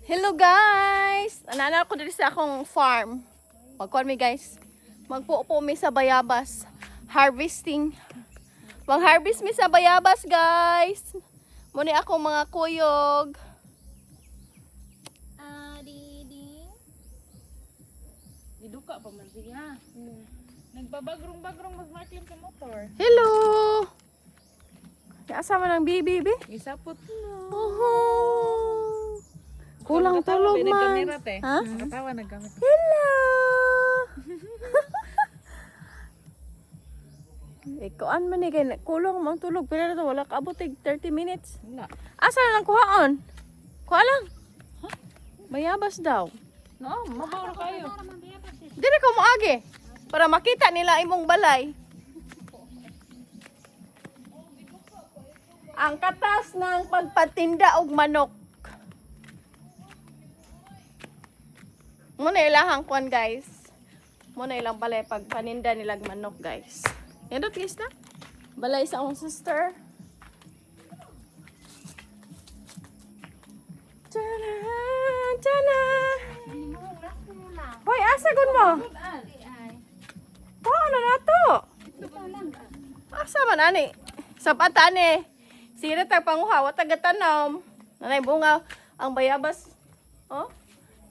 Hello guys! Anana ko dito sa akong farm. Magkuhan mi guys. Magpuupo mi sa bayabas. Harvesting. Mag-harvest mi sa bayabas guys. Muni akong mga kuyog. Diding. Diduka pa man siya. Nagbabagrong-bagrong magmartin sa motor. Hello! Asama ng bibi, be? Isapot mo. Oh. Kulang tulog man. Ha? Nakatawa nagkamit. Hello! Ikuan man ni kay kulang mang tulog pero na to wala ka abot 30 minutes. Wala. Asa na lang kuhaon? Kuha lang. Bayabas daw. No, mabaw na kayo. Dili ko moagi para makita nila imong balay. Ang katas ng pagpatinda og manok. Muna ilahang kuan guys. Muna ilang balay pagpaninda nilag manok guys. Nindot guys na. Balay sa akong sister. Tana, tana. Hoy, asa gun mo? Ano na to? Asa man ani? Sapat ani. Sira tag panguha, wa taga-tanom. Nanay bunga ang bayabas. Oh.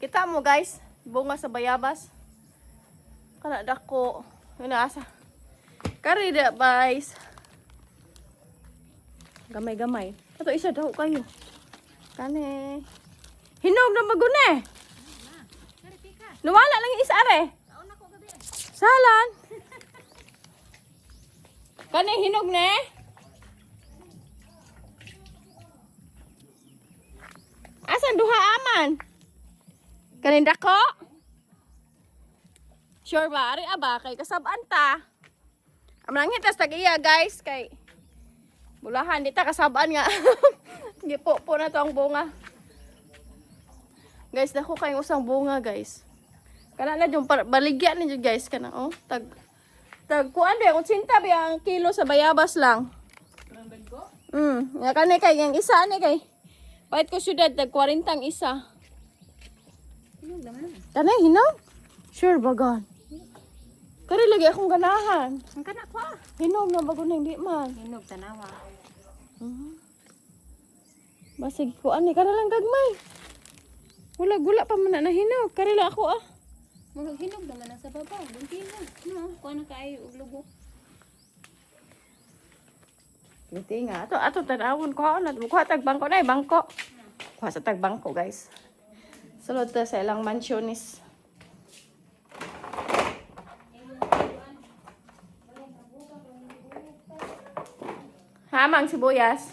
Kita mo guys, bunga sa bayabas. Kana dako. Yun na asa. Kari da guys. Gamay-gamay. Ato isa daw kayo. Kane. Hinog na magune. Nawala lang yung isa are. Salan. Kane hinog ne. Asan duha aman? Kaninda ko? Sure ba? Ari aba kay kasabaan ta. Amang hitas tag iya guys kay bulahan di ta kasabaan nga. Gipo po na to ang bunga. Guys, dako kay usang bunga guys. Kana na yung baligyan ninyo guys kana oh. Tag kuan ba kung sinta ba ang kilo sa bayabas lang. Nga kanay kay yang isa ani kay pahit ko syudad, tag-40 ang isa. Hinog naman. Tanay, hinog? Sure ba gan? Kari lagi akong ganahan. Ang kana ko ah. Hinog na bago na hindi man. Hinog tanawa. Basig ko ani, kara lang gagmay. Gula-gula pa man na hinog. Kari lang ako ah. Murag hinog naman sa baba. Buntinog. No, kuha na kayo og lugo. Ngiti nga. Ato tanawon ko. Kuha tagbangko na bangko. Kuha sa tagbangko guys. Sulod to sa ilang mansionis. Hamang sibuyas.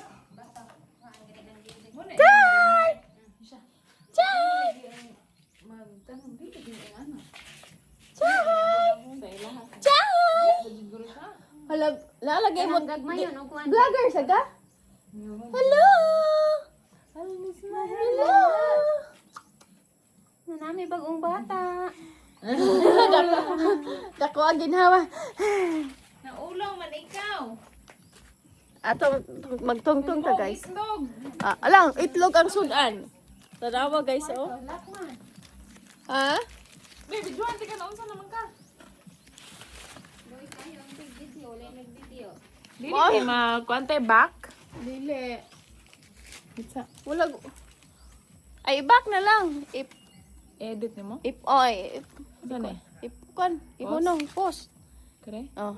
Chay! Chay! Chay! Chay! Hala, lalagay mo. Vlogger sa ga? Hello! Hello! Nanami bagong bata. Dako ang ginhawa. Naulaw man ikaw. Ato magtungtong ta guys. Alang itlog ang sudan. Tanawa guys oh. Lakman. Ha? Baby, juan tika na unsa naman ka? Boy kayo ang big video, wala nag-video. Dili kay magkuante back. Dili. Wala. Ay back na lang. Edit nimo? If oy. Saan eh? If kon. Ihunong post. Kare? Oh.